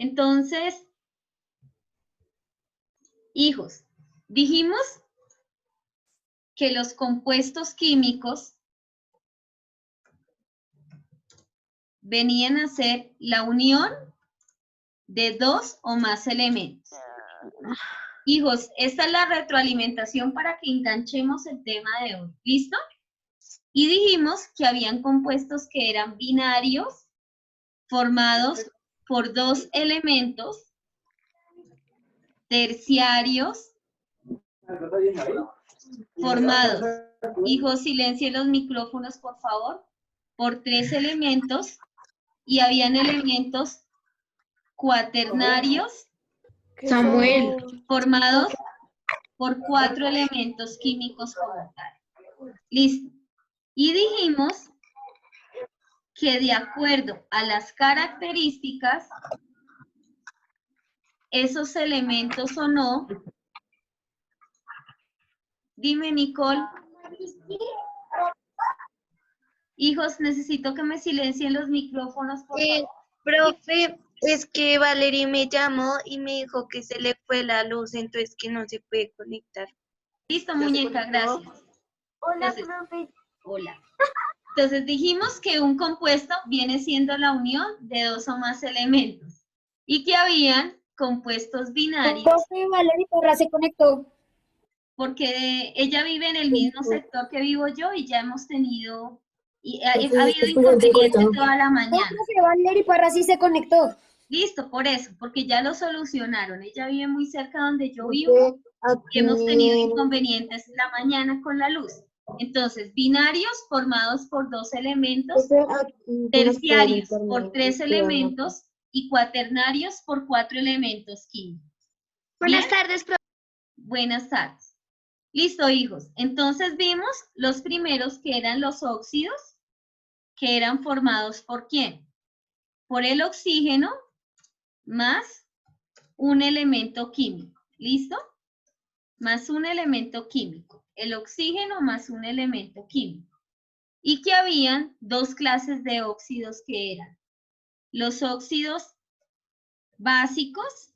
Entonces, hijos, dijimos que los compuestos químicos venían a ser la unión de dos o más elementos. Hijos, esta es la retroalimentación para que enganchemos el tema de hoy. ¿Listo? Y dijimos que habían compuestos que eran binarios, formados por dos elementos, terciarios, formados, hijos, silencien los micrófonos, por favor, por tres elementos, y habían elementos cuaternarios, Samuel. formados por cuatro elementos químicos como tal. Listo. Y dijimos que de acuerdo a las características, esos elementos o no, dime, Nicole. Hijos, necesito que me silencien los micrófonos, por favor. Profe, es que Valerie me llamó y me dijo que se le fue la luz, entonces que no se puede conectar. Listo, muñeca, gracias. Hola, Entonces, profe. hola. Entonces dijimos que un compuesto viene siendo la unión de dos o más elementos y que habían compuestos binarios. Profe, Valerie Parra se conectó. Porque ella vive en el mismo sector que vivo yo y ya hemos tenido, y ha habido inconvenientes toda la mañana. Profe, Valerie Parra sí se conectó. Listo, por eso, porque ya lo solucionaron. Ella vive muy cerca donde yo vivo y hemos tenido inconvenientes la mañana con la luz. Entonces, binarios formados por dos elementos, terciarios por tres elementos y cuaternarios por cuatro elementos químicos. Buenas tardes, profe. Buenas tardes. Listo, hijos. Entonces vimos los primeros que eran los óxidos, que eran formados ¿por quién? Por el oxígeno más un elemento químico. ¿Listo? Más un elemento químico. El oxígeno más un elemento químico. Y que habían dos clases de óxidos que eran los óxidos básicos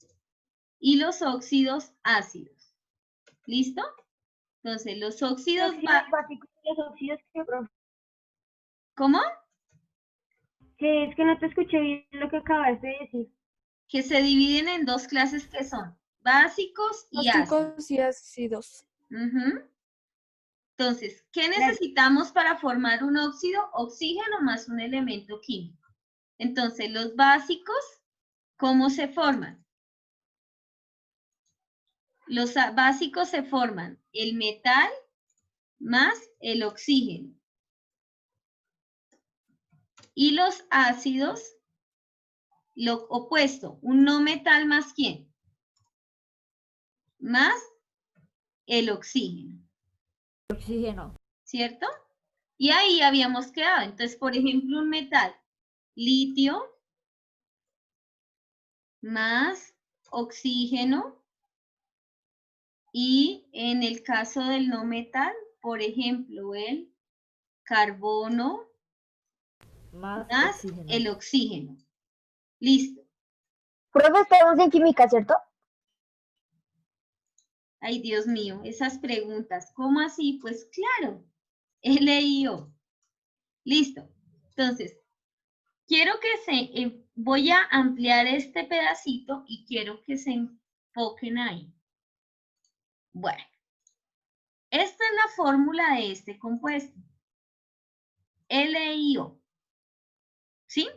y los óxidos ácidos. ¿Listo? Entonces, los óxidos básicos y los óxidos, profe. ¿Cómo? Que es que no te escuché bien lo que acabas de decir. Que se dividen en dos clases que son básicos y ácidos. Básicos y ácidos. Entonces, ¿qué necesitamos para formar un óxido? Oxígeno más un elemento químico. Entonces, los básicos, ¿cómo se forman? Los básicos se forman el metal más el oxígeno. Y los ácidos, lo opuesto, un no metal más ¿quién? Más el oxígeno. Oxígeno. ¿Cierto? Y ahí habíamos quedado. Entonces, por ejemplo, un metal, litio más oxígeno. Y en el caso del no metal, por ejemplo, el carbono más oxígeno. el oxígeno. Listo. Profe, estamos en química, ¿cierto? Ay, Dios mío, esas preguntas. ¿Cómo así? Pues claro, LIO. Listo. Entonces, quiero que voy a ampliar este pedacito y quiero que se enfoquen ahí. Bueno, esta es la fórmula de este compuesto. LIO. ¿Sí?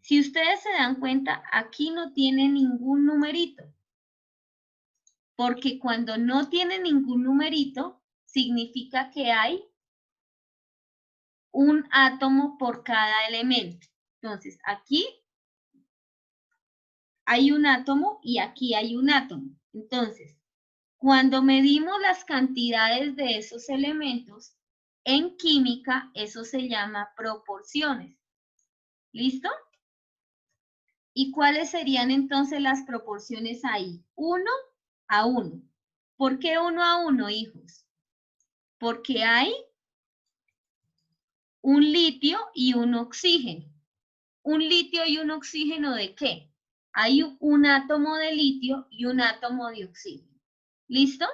Si ustedes se dan cuenta, aquí no tiene ningún numerito. Porque cuando no tiene ningún numerito, significa que hay un átomo por cada elemento. Entonces, aquí hay un átomo y aquí hay un átomo. Entonces, cuando medimos las cantidades de esos elementos, en química eso se llama proporciones. ¿Listo? ¿Y cuáles serían entonces las proporciones ahí? 1 a 1. ¿Por qué 1 a 1, hijos? Porque hay un litio y un oxígeno. ¿Un litio y un oxígeno de qué? Hay un átomo de litio y un átomo de oxígeno. ¿Listo?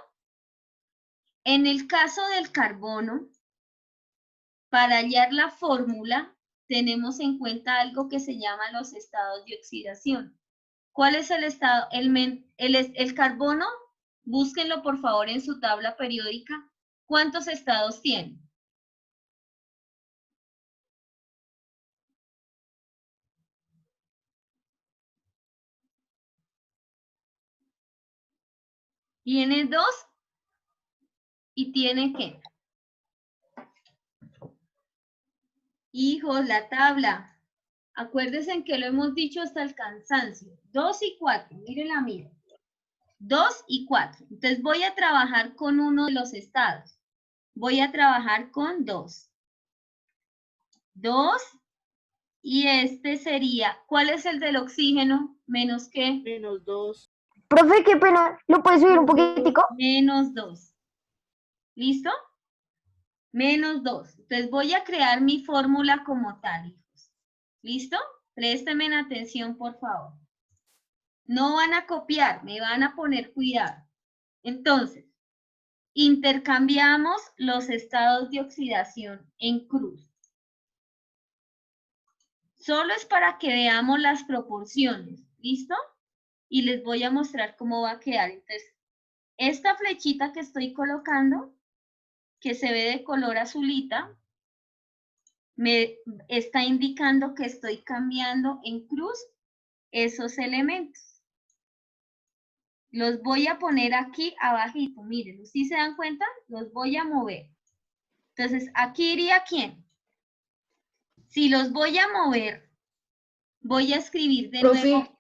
En el caso del carbono, para hallar la fórmula, tenemos en cuenta algo que se llama los estados de oxidación. ¿Cuál es el estado? El carbono, búsquenlo por favor en su tabla periódica. ¿Cuántos estados tiene? Tiene 2 y tiene ¿qué? Hijos, la tabla. Acuérdense en que lo hemos dicho hasta el cansancio. 2 y 4, miren la mía. 2 y 4. Entonces voy a trabajar con uno de los estados. Voy a trabajar con 2. 2 y este sería, ¿cuál es el del oxígeno? ¿Menos qué? Menos 2. Profe, qué pena. ¿Lo puedes subir un poquitico? Menos 2. ¿Listo? Menos 2. Entonces voy a crear mi fórmula como tal, hijos. ¿Listo? Préstenme atención, por favor. No van a copiar, me van a poner cuidado. Entonces, intercambiamos los estados de oxidación en cruz. Solo es para que veamos las proporciones, ¿listo? Y les voy a mostrar cómo va a quedar. Entonces, esta flechita que estoy colocando, que se ve de color azulita, me está indicando que estoy cambiando en cruz esos elementos. Los voy a poner aquí abajito, miren, ¿sí se dan cuenta? Los voy a mover. Entonces, aquí iría ¿quién? Si los voy a mover, voy a escribir de nuevo.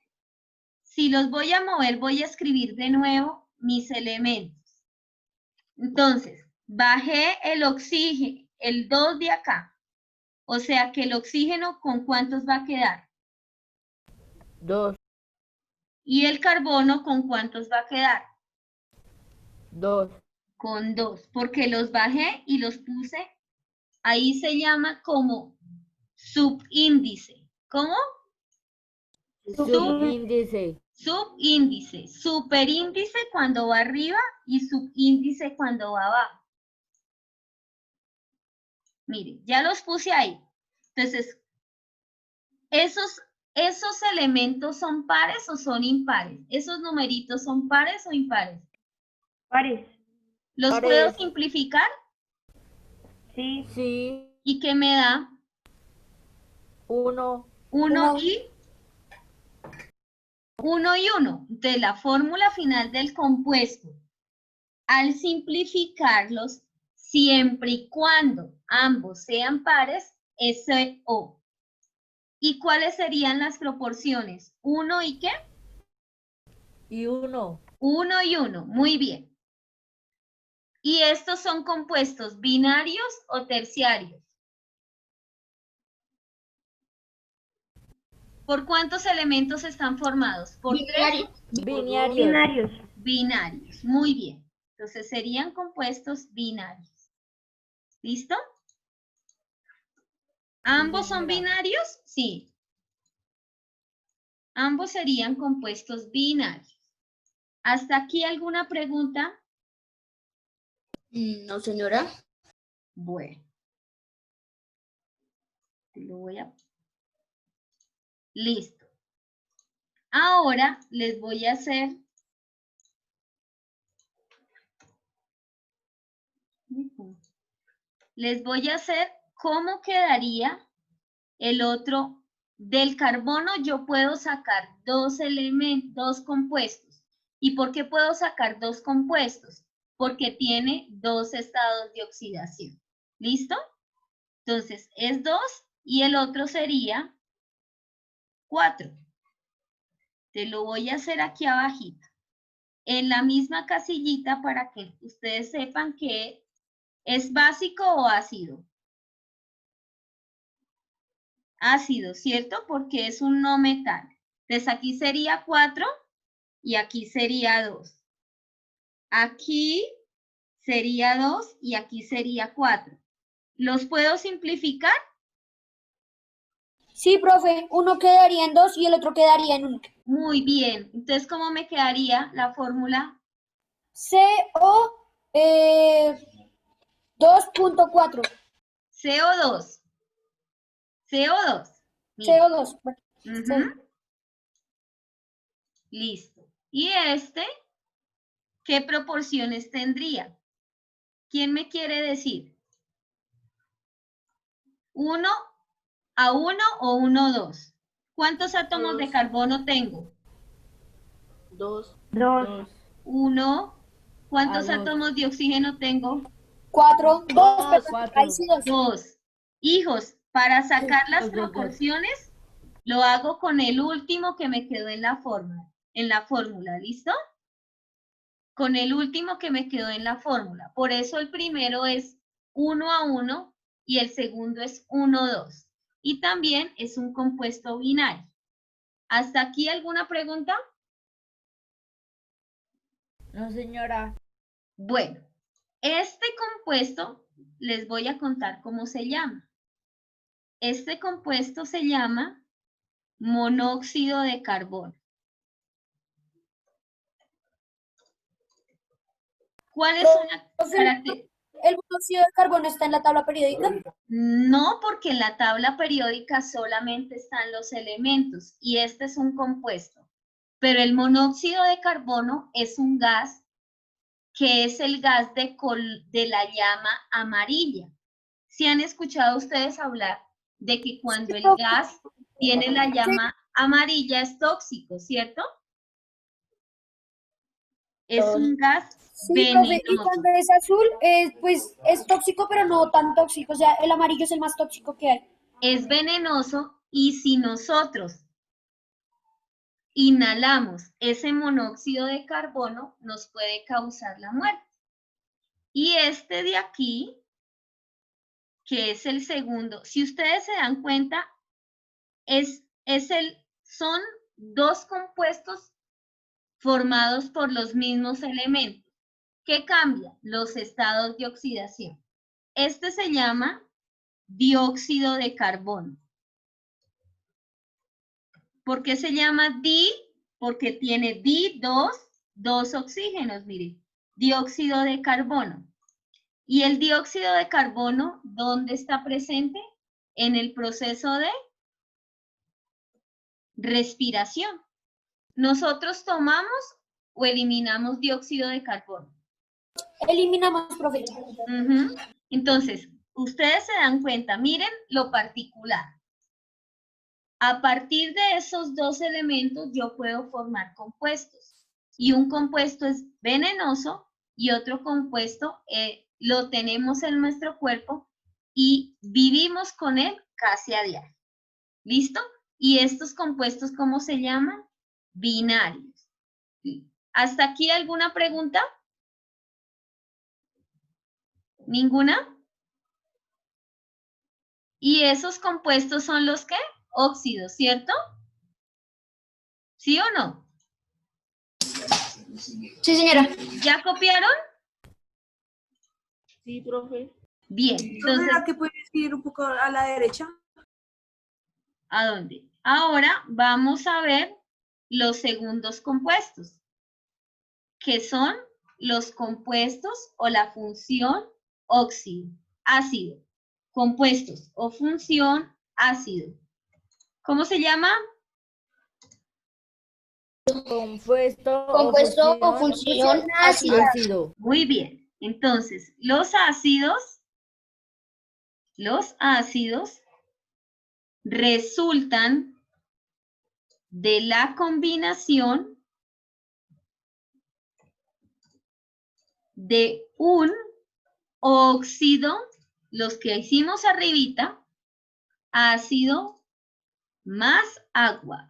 Si los voy a mover, voy a escribir de nuevo mis elementos. Entonces, bajé el oxígeno, el 2 de acá. O sea que el oxígeno, ¿con cuántos va a quedar? 2. Y el carbono, ¿con cuántos va a quedar? 2. Con 2, porque los bajé y los puse. Ahí se llama como subíndice. ¿Cómo? Subíndice. Subíndice. Superíndice cuando va arriba y subíndice cuando va abajo. Miren, ya los puse ahí. Entonces, ¿esos elementos son pares o son impares? ¿Esos numeritos son pares o impares? Pares. ¿Los Pares. puedo simplificar? Sí. Sí. ¿Y qué me da? 1. 1 y 1 y 1. Entonces, la fórmula final del compuesto, al simplificarlos, siempre y cuando ambos sean pares, es CO. ¿Y cuáles serían las proporciones? ¿1 y qué? Y 1. 1 y 1. Muy bien. ¿Y estos son compuestos binarios o terciarios? ¿Por cuántos elementos están formados? ¿Por 3? Binarios. Binarios. Muy bien. Entonces serían compuestos binarios. ¿Listo? ¿Ambos son binarios? Sí. Ambos serían compuestos binarios. ¿Hasta aquí alguna pregunta? No, señora. Bueno. Lo voy a... Listo. Ahora les voy a hacer... Les voy a hacer cómo quedaría el otro. Del carbono yo puedo sacar dos elementos, dos compuestos. ¿Y por qué puedo sacar dos compuestos? Porque tiene dos estados de oxidación. ¿Listo? Entonces es 2 y el otro sería 4. Te lo voy a hacer aquí abajito. En la misma casillita para que ustedes sepan que es básico o ácido. Ácido, ¿cierto? Porque es un no metal. Entonces aquí sería 4 y aquí sería 2. Aquí sería 2 y aquí sería 4. ¿Los puedo simplificar? Sí, profe, uno quedaría en 2 y el otro quedaría en 1. Muy bien. Entonces, ¿cómo me quedaría la fórmula? CO 2.4. CO2. CO2. Mira. CO2. Ujú. Listo. ¿Y este qué proporciones tendría? ¿Quién me quiere decir? ¿1 a 1 o 1 a 2? ¿Cuántos átomos de carbono tengo? 2. 2. 1. ¿Cuántos A 2. átomos de oxígeno tengo? 4. 2, perdón. 4. Ahí sí 2. 2. Hijos, para sacar las 2, 2, 2. proporciones, lo hago con el último que me quedó en la fórmula, ¿listo? Con el último que me quedó en la fórmula. Por eso el primero es 1 a 1 y el segundo es 1 a 2. Y también es un compuesto binario. ¿Hasta aquí alguna pregunta? No, señora. Bueno, este compuesto les voy a contar cómo se llama. Este compuesto se llama monóxido de carbono. ¿Cuál es una característica? ¿El monóxido de carbono está en la tabla periódica? No, porque en la tabla periódica solamente están los elementos y este es un compuesto. Pero el monóxido de carbono es un gas que es el gas de la llama amarilla. ¿Sí han escuchado ustedes hablar de que cuando el gas tiene la llama amarilla es tóxico, ¿cierto? Es un gas Sí, profe, y venenoso. cuando es azul, pues es tóxico, pero no tan tóxico. O sea, el amarillo es el más tóxico que hay. Es venenoso y si nosotros inhalamos ese monóxido de carbono, nos puede causar la muerte. Y este de aquí, que es el segundo, si ustedes se dan cuenta, son dos compuestos formados por los mismos elementos. ¿Qué cambia? Los estados de oxidación. Este se llama dióxido de carbono. ¿Por qué se llama Porque tiene dos oxígenos, mire, dióxido de carbono. ¿Y el dióxido de carbono dónde está presente? En el proceso de respiración. ¿Nosotros tomamos o eliminamos dióxido de carbono? Eliminamos, profe. Entonces, ustedes se dan cuenta, miren lo particular. A partir de esos dos elementos yo puedo formar compuestos. Y un compuesto es venenoso y otro compuesto lo tenemos en nuestro cuerpo y vivimos con él casi a diario. ¿Listo? Y estos compuestos, ¿cómo se llaman? Binarios. ¿Hasta aquí alguna pregunta? ¿Ninguna? Y esos compuestos son los ¿qué? Óxidos, ¿cierto? ¿Sí o no? Sí, señora. ¿Ya copiaron? Sí, profe. Bien, entonces, ¿Será que puedes ir un poco a la derecha? ¿a dónde? Ahora vamos a ver los segundos compuestos, que son los compuestos o la función óxido, ácido. Compuestos o función ácido. ¿Cómo se llama? Compuesto o función ácido. Muy bien. Entonces, los ácidos resultan de la combinación de un óxido, los que hicimos arribita, ácido más agua.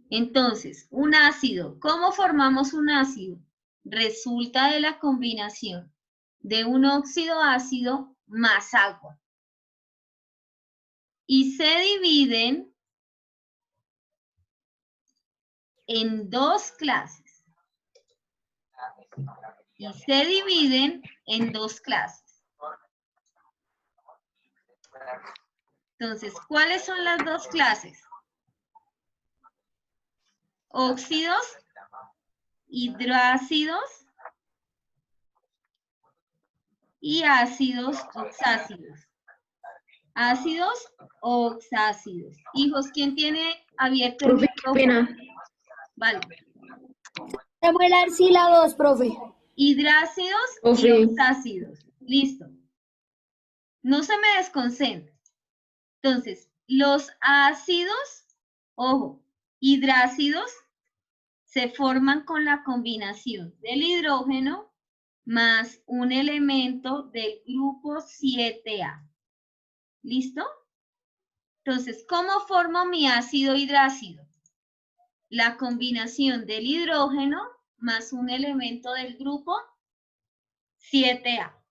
Entonces, un ácido, ¿cómo formamos un ácido? Resulta de la combinación de un óxido ácido más agua. Y se dividen en dos clases. Entonces, ¿cuáles son las dos clases? Óxidos, hidroácidos y ácidos oxácidos. Ácidos oxácidos. Hijos, ¿quién tiene abierto el micrófono? Vale. Samuel, sí, la 2, profe. Hidrácidos y oxácidos. Listo. No se me desconcentren. Entonces, los ácidos, ojo, hidrácidos se forman con la combinación del hidrógeno más un elemento del grupo 7A. ¿Listo? Entonces, ¿cómo formo mi ácido hidrácido? La combinación del hidrógeno más un elemento del grupo 7A.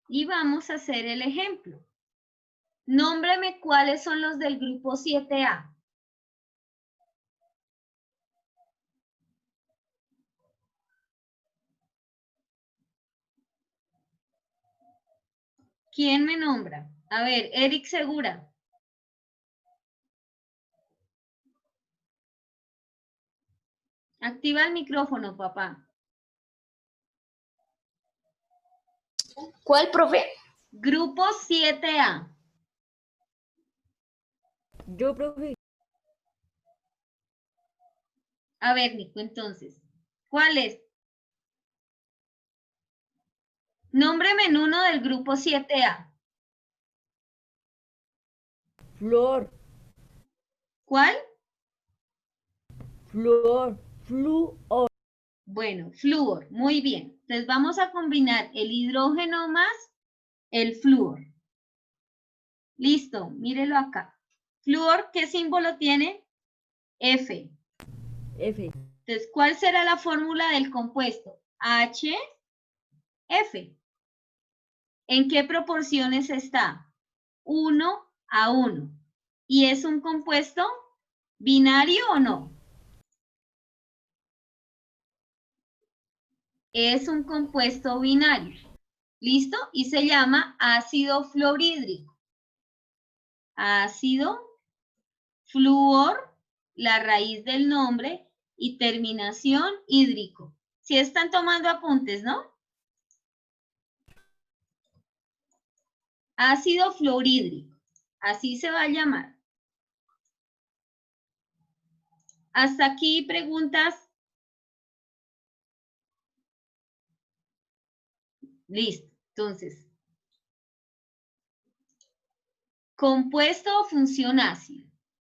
Y vamos a hacer el ejemplo. Nómbreme cuáles son los del grupo 7A. ¿Quién me nombra? A ver, Eric Segura. Activa el micrófono, papá. ¿Cuál, profe? Grupo 7A. Yo, profe. A ver, Nico, entonces, ¿cuál es? Nómbreme en uno del grupo 7A. Flor. ¿Cuál? Flor. Fluor. Bueno, flúor. Muy bien. Entonces vamos a combinar el hidrógeno más el flúor. Listo, mírelo acá. Flúor, ¿qué símbolo tiene? F. F. Entonces, ¿cuál será la fórmula del compuesto? HF. ¿En qué proporciones está? 1:1. ¿Y es un compuesto binario o no? Es un compuesto binario. ¿Listo? Y se llama ácido fluorhídrico. Ácido, flúor, la raíz del nombre, y terminación hídrico. Si están tomando apuntes, ¿no? Ácido fluorhídrico. Así se va a llamar. Hasta aquí preguntas. Listo. Entonces, compuesto o función ácida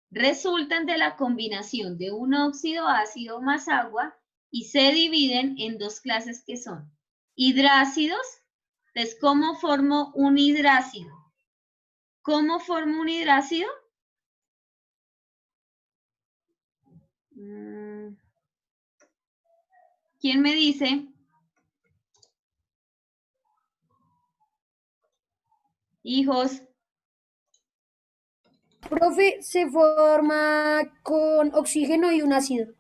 resultan de la combinación de un óxido ácido más agua y se dividen en dos clases que son hidrácidos. Entonces, ¿cómo formo un hidrácido? ¿Cómo formo un hidrácido? ¿Quién me dice? Hijos. Profe, se forma con oxígeno y un ácido.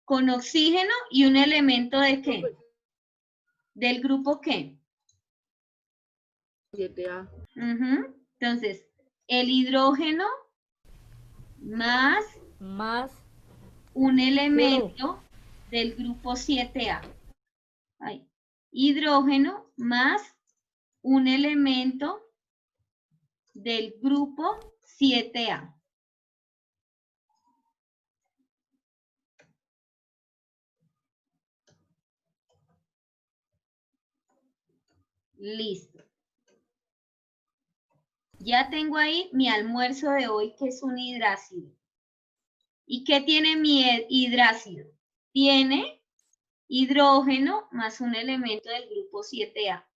Con oxígeno y un elemento ¿de qué? ¿Del grupo qué? 7A. Entonces, el hidrógeno más un elemento del grupo 7A. Ay. Hidrógeno más un elemento del grupo 7A. Listo. Ya tengo ahí mi almuerzo de hoy, que es un hidrácido. ¿Y qué tiene mi hidrácido? Tiene hidrógeno más un elemento del grupo 7A.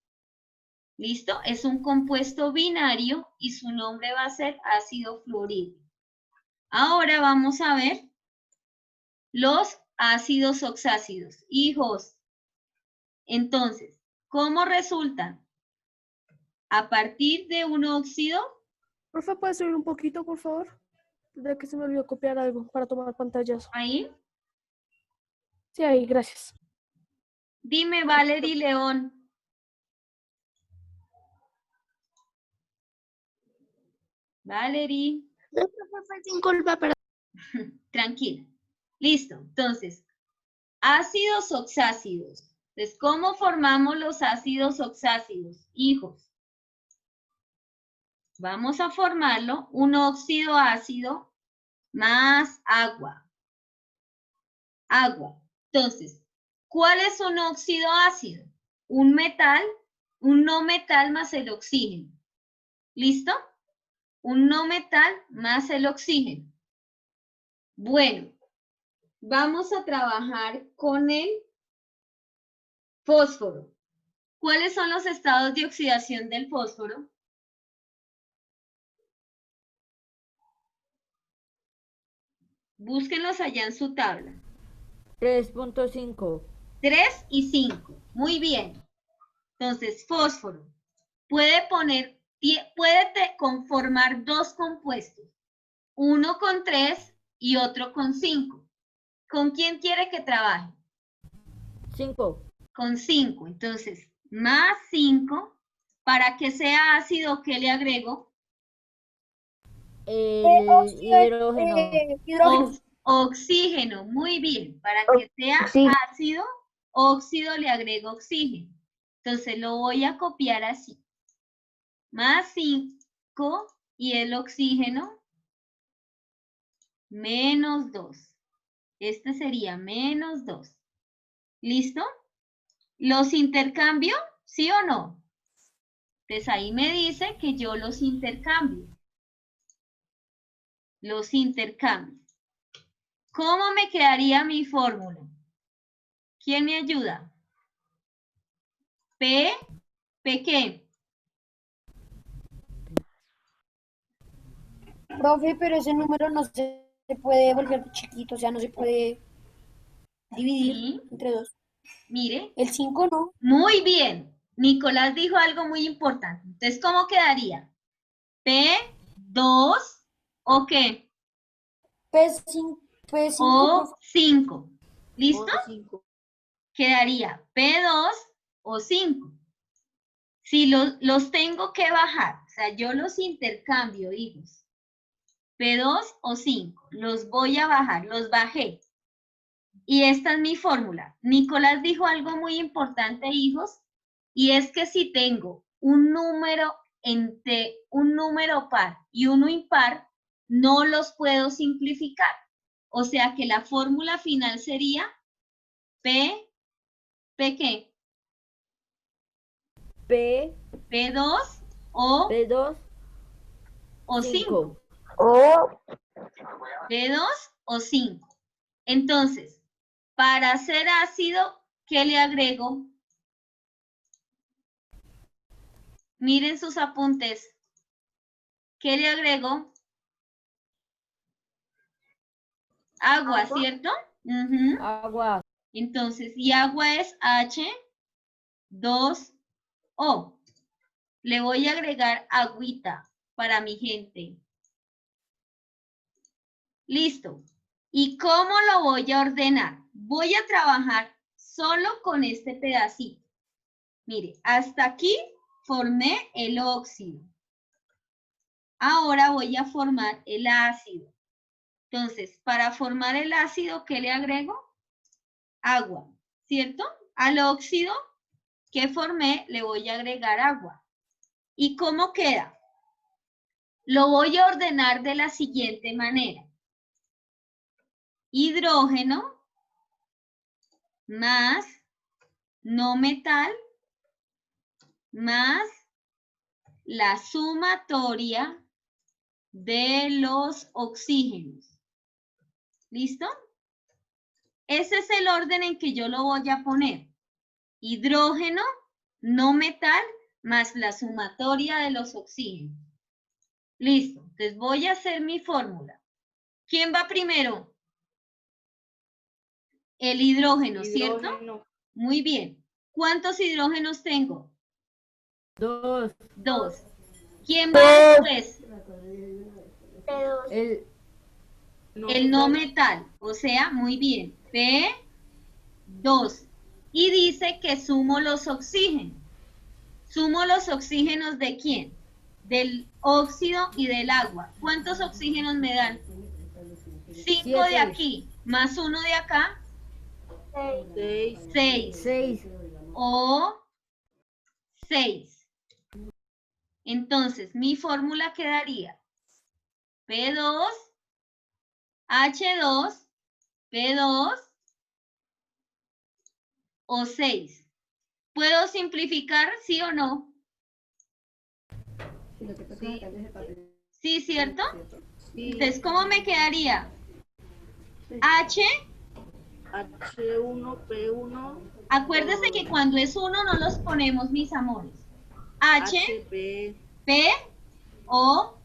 ¿Listo? Es un compuesto binario y su nombre va a ser ácido fluorhídrico. Ahora vamos a ver los ácidos oxácidos. Hijos, entonces, ¿cómo resultan? A partir de un óxido. Profe, ¿puedes subir un poquito, por favor? De que se me olvidó copiar algo para tomar pantallas. Ahí. Sí, ahí, gracias. Dime, Valerie León. Valerie. No, profe, fue sin culpa, pero Tranquila. Listo. Entonces, ácidos oxácidos. Entonces, ¿cómo formamos los ácidos oxácidos? Hijos. Vamos a formarlo, un óxido ácido más agua. Agua. Entonces, ¿cuál es un óxido ácido? Un metal, un no metal más el oxígeno. ¿Listo? Un no metal más el oxígeno. Bueno, vamos a trabajar con el fósforo. ¿Cuáles son los estados de oxidación del fósforo? Búsquenlos allá en su tabla. 3.5. 3 y 5. Muy bien. Entonces, fósforo. Puede conformar dos compuestos. Uno con 3 y otro con 5. ¿Con quién quiere que trabaje? 5. Con 5. Entonces, más 5. Para que sea ácido, ¿qué le agrego? El hidrógeno. Hidrógeno. Oxígeno. Muy bien. Para que sea Sí. ácido, óxido le agrego oxígeno. Entonces, lo voy a copiar así. Más 5 y el oxígeno menos 2. Este sería menos 2. ¿Listo? ¿Los intercambio? ¿Sí o no? Entonces ahí me dice que yo los intercambio. Los intercambio. ¿Cómo me quedaría mi fórmula? ¿Quién me ayuda? P ¿qué? Profe, pero ese número no se puede volver chiquito, o sea, no se puede dividir Sí. entre dos. Mire. El 5 no. Muy bien. Nicolás dijo algo muy importante. Entonces, ¿cómo quedaría? P2 ¿o qué? P5, O 5. ¿Listo? 5. Quedaría P2 o 5. Si los tengo que bajar, o sea, yo los intercambio, hijos. P2 o 5. Los voy a bajar, los bajé. Y esta es mi fórmula. Nicolás dijo algo muy importante, hijos, y es que si tengo un número par y uno impar, no los puedo simplificar. O sea que la fórmula final sería P ¿qué? P2 o P2. o 5. O P2 o 5. Entonces, para hacer ácido, ¿qué le agrego? Miren sus apuntes. ¿Qué le agrego? Agua, ¿cierto? Agua. Entonces, y agua es H2O. Le voy a agregar agüita para mi gente. Listo. ¿Y cómo lo voy a ordenar? Voy a trabajar solo con este pedacito. Mire, hasta aquí formé el óxido. Ahora voy a formar el ácido. Entonces, para formar el ácido, ¿qué le agrego? Agua, ¿cierto? Al óxido que formé le voy a agregar agua. ¿Y cómo queda? Lo voy a ordenar de la siguiente manera. Hidrógeno más no metal más la sumatoria de los oxígenos. ¿Listo? Ese es el orden en que yo lo voy a poner. Hidrógeno, no metal, más la sumatoria de los oxígenos. Listo. Entonces voy a hacer mi fórmula. ¿Quién va primero? El hidrógeno, ¿cierto? Muy bien. ¿Cuántos hidrógenos tengo? 2. 2. ¿Quién va después? El El no metal. O sea, muy bien. P2. Y dice que sumo los oxígenos. ¿Sumo los oxígenos de quién? Del óxido y del agua. ¿Cuántos oxígenos me dan? 5 de 7. aquí, más 1 de acá. 6. 6. O 6. Entonces, mi fórmula quedaría P2, H2, P2 o 6. ¿Puedo simplificar, sí o no? Sí, ¿cierto? Entonces, ¿cómo me quedaría? H, H1, P1, acuérdese que cuando es 1 no los ponemos, mis amores. H, HP, P, O,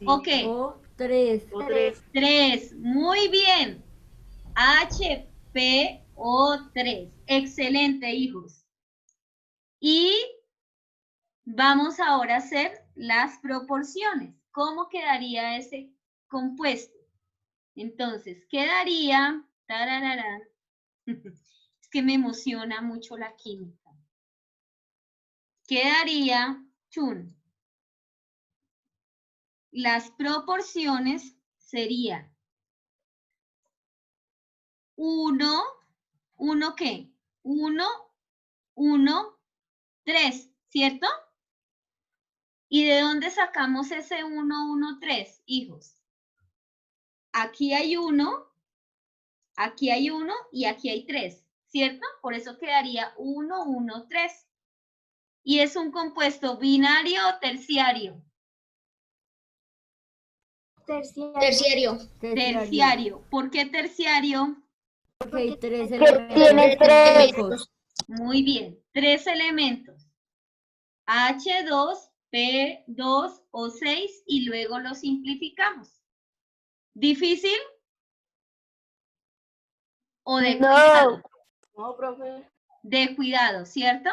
¿o qué? O 3. O3. 3, muy bien. HPO3. Excelente, hijos. Y vamos ahora a hacer las proporciones. ¿Cómo quedaría ese compuesto? Entonces, quedaría... tarararán, es que me emociona mucho la química. Quedaría... chun. Las proporciones serían 1, ¿1 qué? 1, 1, 3, ¿cierto? ¿Y de dónde sacamos ese 1, 1, 3, hijos? Aquí hay 1, aquí hay 1 y aquí hay 3, ¿cierto? Por eso quedaría 1, 1, 3. ¿Y es un compuesto binario o terciario? Terciario. Terciario. ¿Por qué terciario? Porque hay 3 Que elementos. tiene 3. químicos. Muy bien, 3 elementos. H2, P2 o 6 y luego lo simplificamos. ¿Difícil? ¿O de cuidado? No, profe. De cuidado, ¿cierto?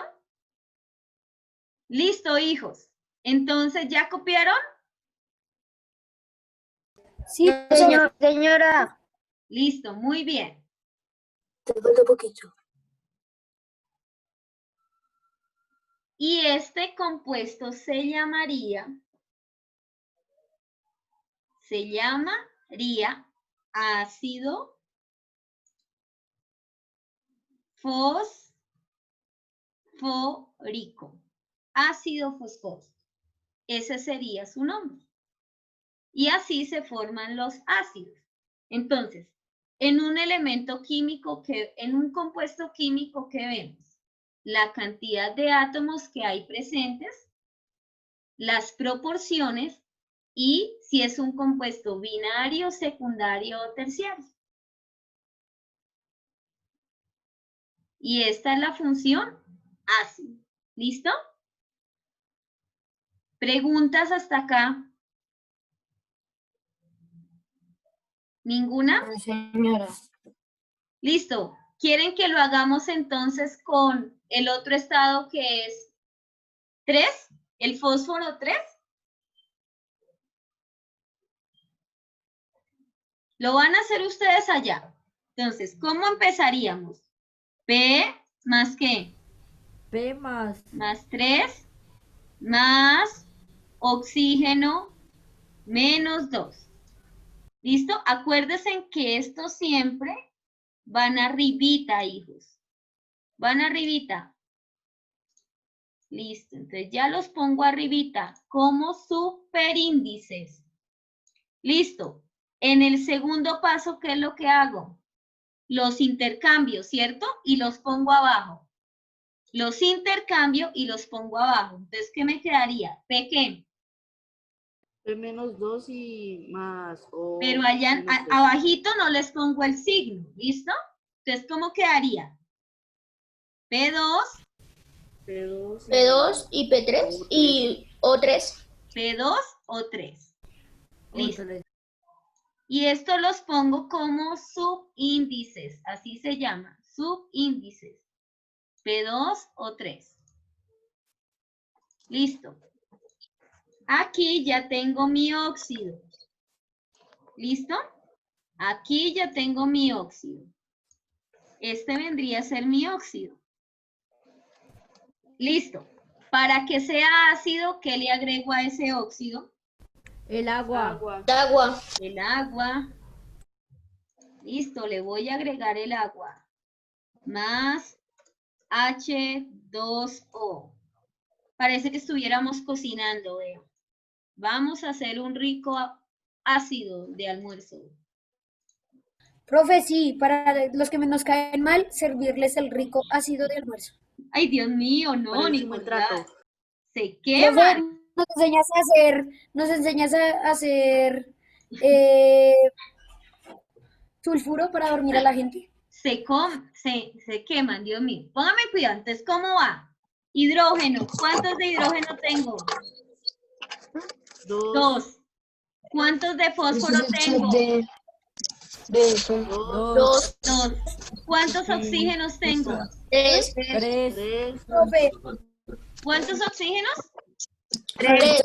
Listo, hijos. Entonces, ¿ya copiaron? Sí, Señora. Listo, muy bien. Te falta poquito. Y este compuesto se llamaría ácido fosfórico. Ácido fosfórico. Ese sería su nombre. Y así se forman los ácidos. Entonces, en un elemento químico en un compuesto químico que vemos, la cantidad de átomos que hay presentes, las proporciones y si es un compuesto binario, secundario o terciario. Y esta es la función ácido. ¿Listo? ¿Preguntas hasta acá? ¿Ninguna? Señora. Listo. ¿Quieren que lo hagamos entonces con el otro estado que es 3? ¿El fósforo 3? Lo van a hacer ustedes allá. Entonces, ¿cómo empezaríamos? P más ¿qué? P más. Más 3 más oxígeno menos 2. ¿Listo? Acuérdense que esto siempre van arribita, hijos. Van arribita. Listo. Entonces ya los pongo arribita como superíndices. Listo. En el segundo paso, ¿qué es lo que hago? Los intercambio, ¿cierto? Y los pongo abajo. Los intercambio y los pongo abajo. Entonces, ¿qué me quedaría? ¿P qué? P-2 y más. O Pero allá -3. abajito no les pongo el signo, ¿listo? Entonces, ¿cómo quedaría? P2. P2 y P3 y O3. P2 o 3. Listo. O 3. Y esto los pongo como subíndices, así se llama, subíndices. P2 o 3. Listo. Aquí ya tengo mi óxido. ¿Listo? Aquí ya tengo mi óxido. Este vendría a ser mi óxido. Listo. Para que sea ácido, ¿qué le agrego a ese óxido? El agua. Agua. Agua. El agua. Listo, le voy a agregar el agua. Más H2O. Parece que estuviéramos cocinando, veo. Vamos a hacer un rico ácido de almuerzo. Profe, sí, para los que nos caen mal, servirles el rico ácido de almuerzo. Ay, Dios mío, no, Para el buen trato. Nicolás. Se Profe, queman. nos enseñas a hacer sulfuro para dormir a la gente. Se queman, Dios mío. Póngame cuidado. Entonces, ¿cómo va? Hidrógeno. ¿Cuántos de hidrógeno tengo? 2. 2. ¿Cuántos de fósforo tengo? Dos. 2. ¿Cuántos oxígenos tengo? 3. 3. 3. Profe, ¿Cuántos oxígenos? 3.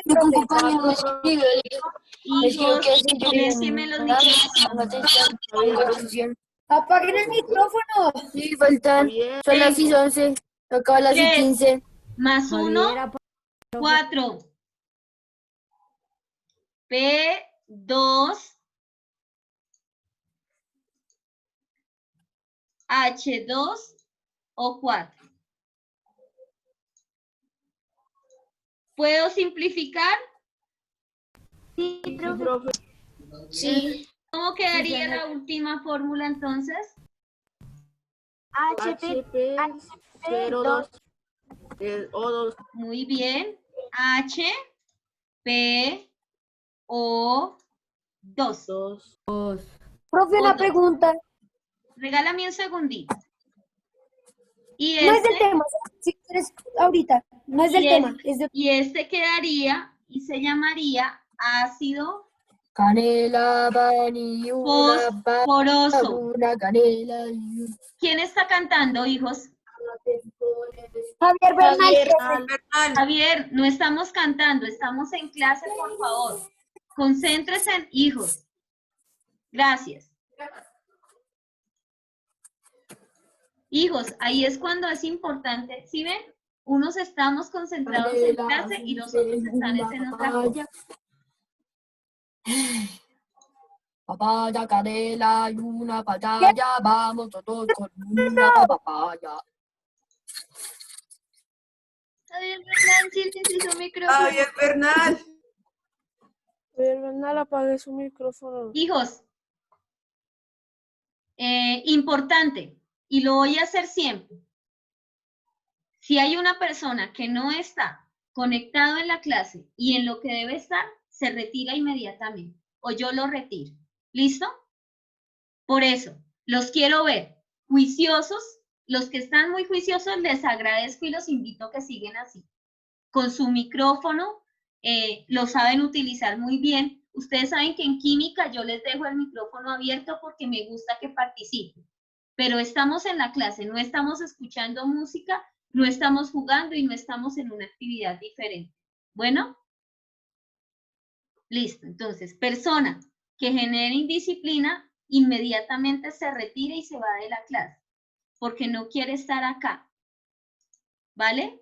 no, profe. Hijos, ¿quién sí me lo dice? Apaguen el micrófono. Sí, faltan. Bien. Son las 6:11. Acaba las 6:15. Más 1, Javier, 4. P2 H2O4. ¿Puedo simplificar? Sí, profe. Sí. ¿Cómo quedaría la última fórmula entonces? HP 02. O2. Muy bien. H, P, O, 2. 2. Profe, una pregunta. Regálame un segundito. Y No es del este, tema, si quieres ahorita. No es del tema. y este quedaría y se llamaría ácido Canela, vanilla, fosforoso. una canela y una. ¿Quién está cantando, hijos? Javier Bernal, profe. Javier, no estamos cantando, estamos en clase, por favor. Concéntrese en hijos. Gracias. Hijos, ahí es cuando es importante, ¿sí ven? Unos estamos concentrados en clase y los otros están en otra cosa. Papaya, canela y una papaya, vamos todos con una papaya. Javier Bernal, silencia su micrófono. Javier Bernal. Javier Bernal, apague su micrófono. Hijos, importante, y lo voy a hacer siempre. Si hay una persona que no está conectado en la clase y en lo que debe estar, se retira inmediatamente o yo lo retiro. ¿Listo? Por eso, los quiero ver juiciosos. Los que están muy juiciosos les agradezco y los invito a que sigan así. Con su micrófono, lo saben utilizar muy bien. Ustedes saben que en química yo les dejo el micrófono abierto porque me gusta que participen. Pero estamos en la clase, no estamos escuchando música, no estamos jugando y no estamos en una actividad diferente. Bueno, listo. Entonces, persona que genere indisciplina, inmediatamente se retira y se va de la clase, porque no quiere estar acá. ¿Vale?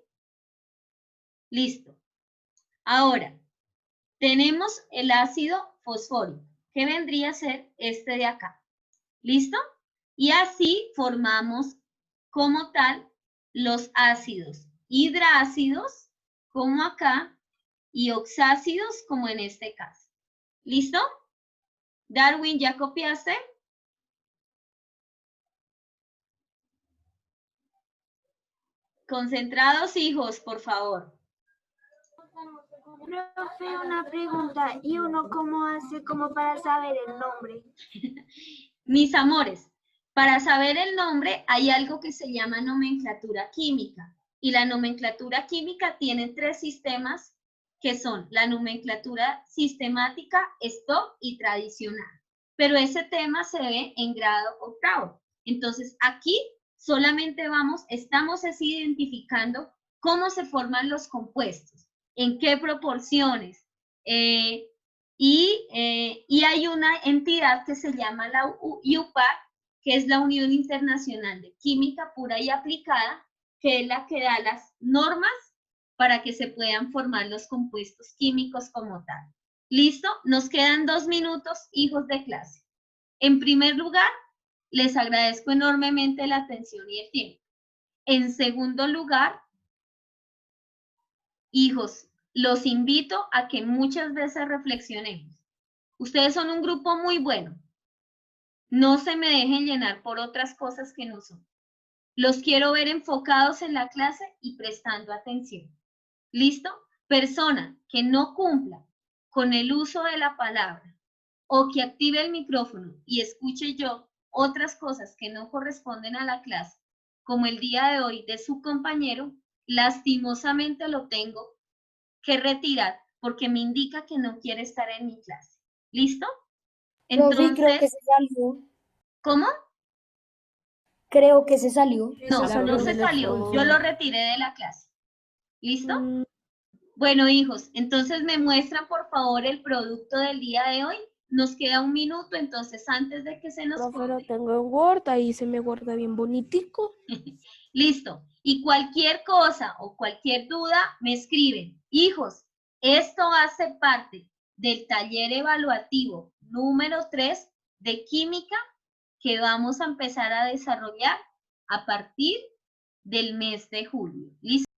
Listo. Ahora, tenemos el ácido fosfórico, que vendría a ser este de acá. ¿Listo? Y así formamos como tal los ácidos hidrácidos, como acá, y oxácidos, como en este caso. ¿Listo? Darwin, ¿ya copiaste? Concentrados, hijos, por favor. Profe, una pregunta. ¿Y uno cómo hace como para saber el nombre? Mis amores, para saber el nombre hay algo que se llama nomenclatura química. Y la nomenclatura química tiene 3 sistemas que son la nomenclatura sistemática, stock y tradicional. Pero ese tema se ve en grado 8º. Entonces aquí solamente estamos así identificando cómo se forman los compuestos, en qué proporciones. Y hay una entidad que se llama la UPAC, que es la Unión Internacional de Química Pura y Aplicada, que es la que da las normas para que se puedan formar los compuestos químicos como tal. ¿Listo? Nos quedan 2 minutos, hijos de clase. En primer lugar, les agradezco enormemente la atención y el tiempo. En segundo lugar, hijos, los invito a que muchas veces reflexionemos. Ustedes son un grupo muy bueno. No se me dejen llenar por otras cosas que no son. Los quiero ver enfocados en la clase y prestando atención. ¿Listo? Persona que no cumpla con el uso de la palabra o que active el micrófono y escuche yo otras cosas que no corresponden a la clase, como el día de hoy de su compañero, lastimosamente lo tengo que retirar porque me indica que no quiere estar en mi clase. ¿Listo? Profe, creo que Entonces, se salió. ¿cómo? Creo que se salió. No, Se salió no se del salió. estudio. Yo lo retiré de la clase. ¿Listo? Mm, Bueno, hijos, entonces me muestran por favor el producto del día de hoy. Nos queda 1 minuto, entonces antes de que se nos profe, lo corte. tengo en Word, ahí se me guarda bien bonitico. Listo. Y cualquier cosa o cualquier duda me escriben. Hijos, esto hace parte del taller evaluativo número 3 de química que vamos a empezar a desarrollar a partir del mes de julio. ¿Listo?